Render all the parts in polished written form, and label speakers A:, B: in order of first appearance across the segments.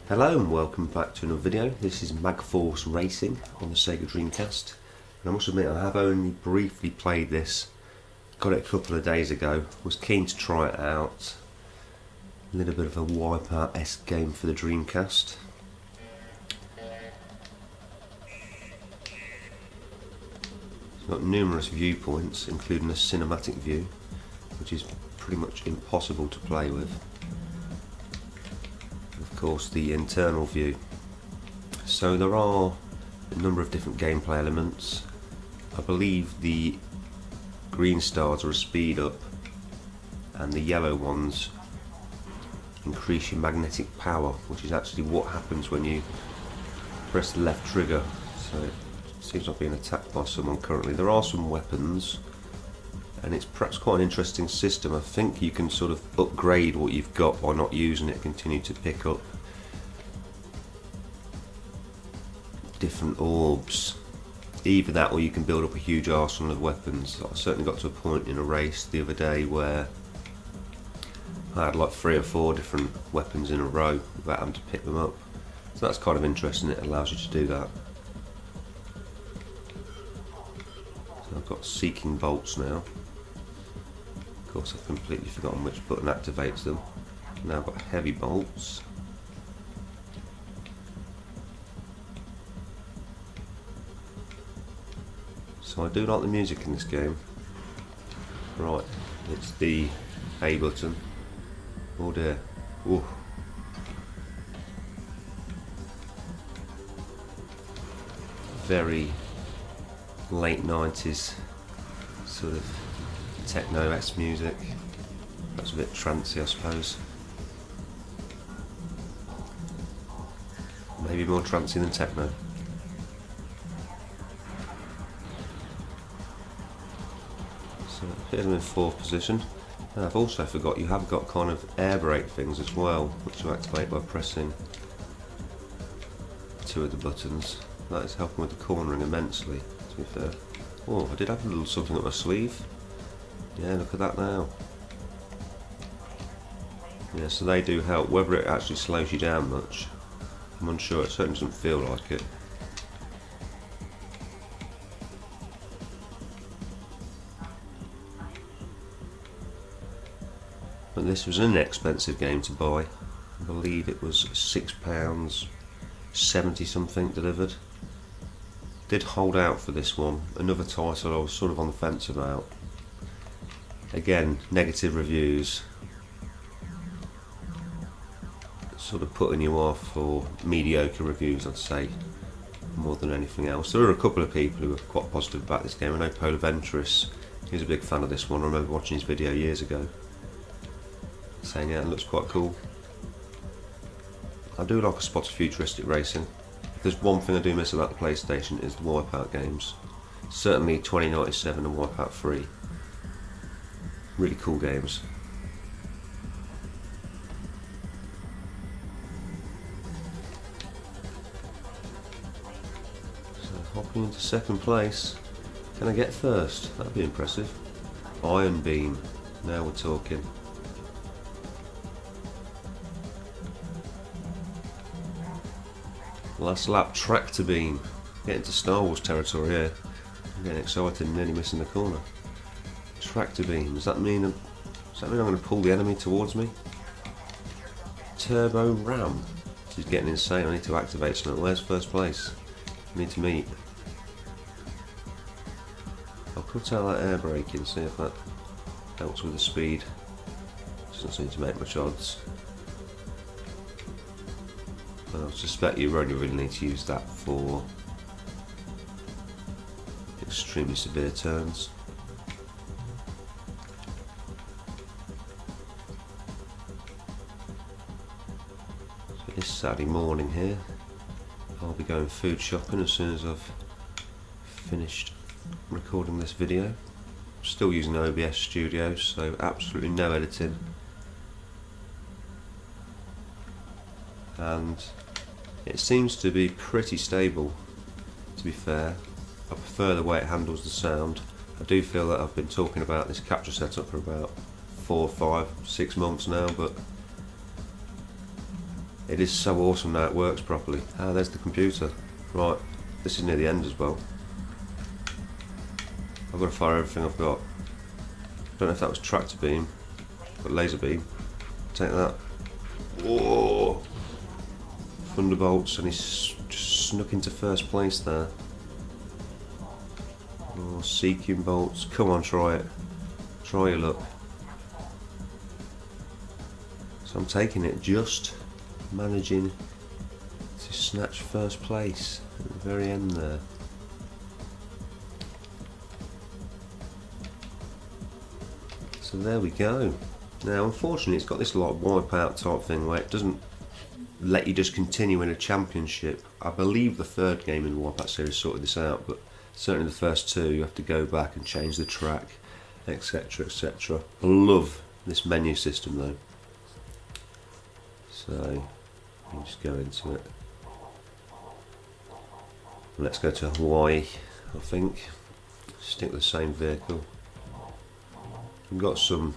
A: Hello and welcome back to another video. This is Magforce Racing on the Sega Dreamcast. And I must admit I have only briefly played this. Got it a couple of days ago. Was keen to try it out. A little bit of a Wipeout-esque game for the Dreamcast. It's got numerous viewpoints, including a cinematic view, which is pretty much impossible to play with. Of course, the internal view. So there are a number of different gameplay elements. I believe the green stars are a speed up and the yellow ones increase your magnetic power, which is actually what happens when you press the left trigger. So it seems like being attacked by someone currently. There are some weapons and it's perhaps quite an interesting system. I think you can sort of upgrade what you've got by not using it, continue to pick up different orbs. Either that or you can build up a huge arsenal of weapons. I certainly got to a point in a race the other day where I had like 3 or 4 different weapons in a row without having to pick them up. So that's kind of interesting, it allows you to do that. So I've got seeking bolts now. Of course I've completely forgotten which button activates them. Now I've got heavy bolts. So I do like the music in this game. Right, it's the A button. Oh dear. Ooh. Very late 90s sort of techno-esque music. That's a bit trancy, I suppose. Maybe more trancy than techno. So here's them in 4th position. And I've also forgot you have got kind of air brake things as well, which you activate by pressing 2 of the buttons. That is helping with the cornering immensely, to be fair. Oh, I did have a little something up my sleeve. Yeah, look at that now. Yeah, so they do help. Whether it actually slows you down much, I'm unsure. It certainly doesn't feel like it. But this was an inexpensive game to buy. I believe it was £6, 70 something delivered. Did hold out for this one. Another title I was sort of on the fence about. Again, negative reviews. Sort of putting you off, or mediocre reviews I'd say, more than anything else. There were a couple of people who were quite positive about this game. I know Polar Venturous, he was a big fan of this one. I remember watching his video years ago, saying yeah, it looks quite cool. I do like a spot of futuristic racing. If there's one thing I do miss about the PlayStation is the Wipeout games. Certainly 2097 and Wipeout 3. Really cool games. So hopping into 2nd place. Can I get 1st? That'd be impressive. Iron Beam. Now we're talking. Last lap, Tractor Beam. Getting to Star Wars territory here. I'm getting excited and nearly missing the corner. Tractor Beam, does that mean I'm going to pull the enemy towards me? Turbo Ram. This is getting insane. I need to activate something. Where's 1st place? I need to meet. I'll cut out that air brake and see if that helps with the speed. Doesn't seem to make much odds. I suspect you only really need to use that for extremely severe turns. So this Saturday morning here, I'll be going food shopping as soon as I've finished recording this video. I'm still using OBS Studio, so absolutely no editing. And it seems to be pretty stable, to be fair. I prefer the way it handles the sound. I do feel that I've been talking about this capture setup for about 4, 5, 6 months now, but It is so awesome now it works properly. Ah, there's the computer. Right, this is near the end as well. I've got to fire everything I've got. Don't know if that was tractor beam, but laser beam. Take that. Whoa! Thunderbolts, and he's just snuck into first place there. Oh, seeking bolts. Come on, try it. Try your luck. So I'm taking it, just managing to snatch first place at the very end there. So there we go. Now unfortunately it's got this like wipeout type thing where it doesn't let you just continue in a championship. I believe the third game in the Wipeout series sorted this out, but certainly the first two you have to go back and change the track, etc, etc. I love this menu system though. So you just go into it. Let's go to Hawaii, I think. Stick with the same vehicle. We've got some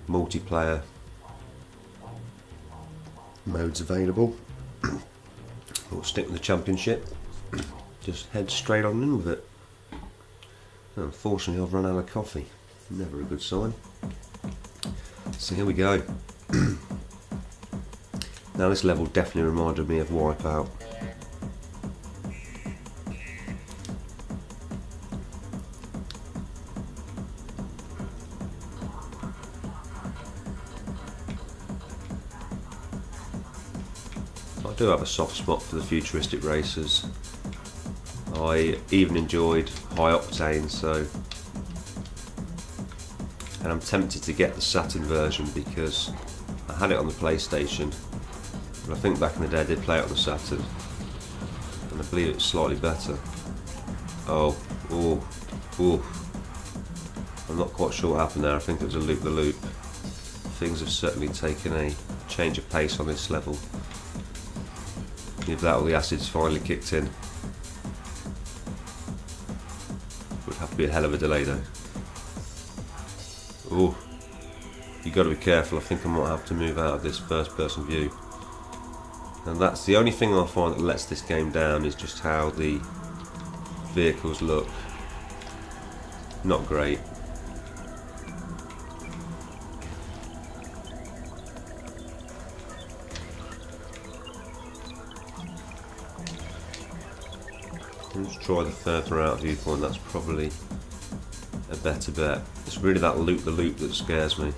A: multiplayer modes available. We'll stick with the championship. Just head straight on in with it. Unfortunately I've run out of coffee. Never a good sign. So here we go. Now this level definitely reminded me of Wipeout. I do have a soft spot for the futuristic racers. I even enjoyed High Octane, and I'm tempted to get the Saturn version because I had it on the PlayStation, but I think back in the day I did play it on the Saturn, and I believe it's slightly better. Oh, I'm not quite sure what happened there. I think it was a loop-the-loop. Things have certainly taken a change of pace on this level. Give that all the acid's finally kicked in. Would have to be a hell of a delay though. Oh, you got to be careful. I think I might have to move out of this first-person view. And that's the only thing I find that lets this game down, is just how the vehicles look. Not great. Let's try the further out viewpoint. That's probably a better bet. It's really that loop-the-loop that scares me.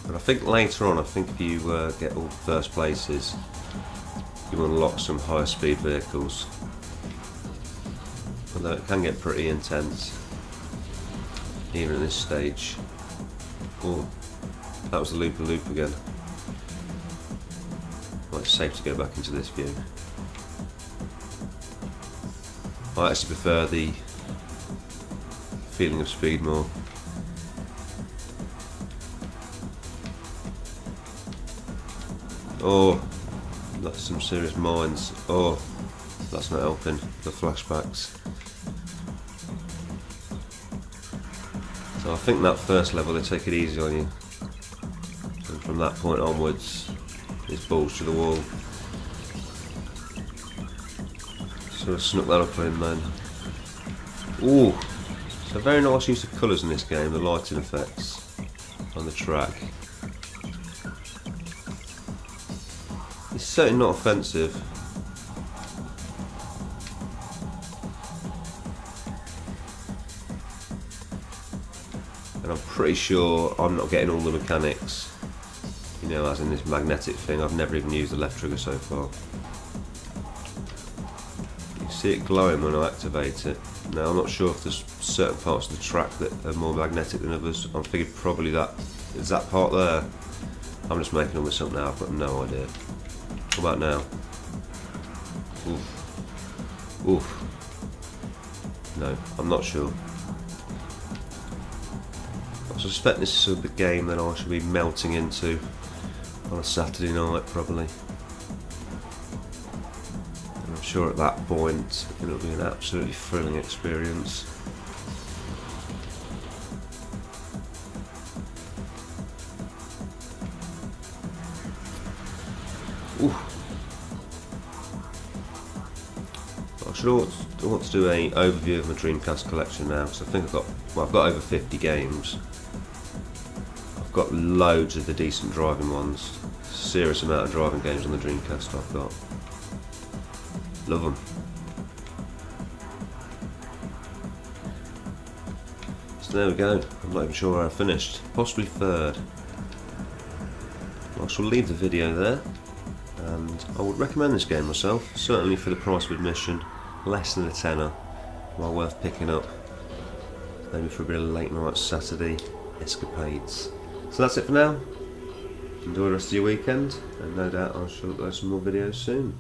A: But I think later on, if you get all first places, you unlock some higher speed vehicles. Although it can get pretty intense, even at this stage. Oh, that was the loop-a-loop again. Well, it's safe to go back into this view. I actually prefer the feeling of speed more. Oh, that's some serious mines. Oh, that's not helping. The flashbacks. So I think that first level they take it easy on you, and from that point onwards it's balls to the wall. Sort of snuck that up in then. Ooh, so very nice use of colours in this game, the lighting effects on the track. It's certainly not offensive. And I'm pretty sure I'm not getting all the mechanics, you know, as in this magnetic thing. I've never even used the left trigger so far. You can see it glowing when I activate it. Now I'm not sure if there's certain parts of the track that are more magnetic than others. I'm thinking probably that is that part there. I'm just making all this up now, I've got no idea. What about now? Oof. Oof. No, I'm not sure. I suspect this is sort of the game that I should be melting into on a Saturday night, probably. And I'm sure at that point it'll be an absolutely thrilling experience. Ooh. I want to do an overview of my Dreamcast collection now, because I think I've got over 50 games. I've got loads of the decent driving ones. Serious amount of driving games on the Dreamcast I've got. Love them. So there we go. I'm not even sure where I finished. Possibly third. I shall leave the video there, and I would recommend this game myself, certainly for the price of admission. Less than a tenner, well worth picking up, maybe for a bit of late night Saturday escapades. So that's it for now. Enjoy the rest of your weekend, and no doubt I shall upload some more videos soon.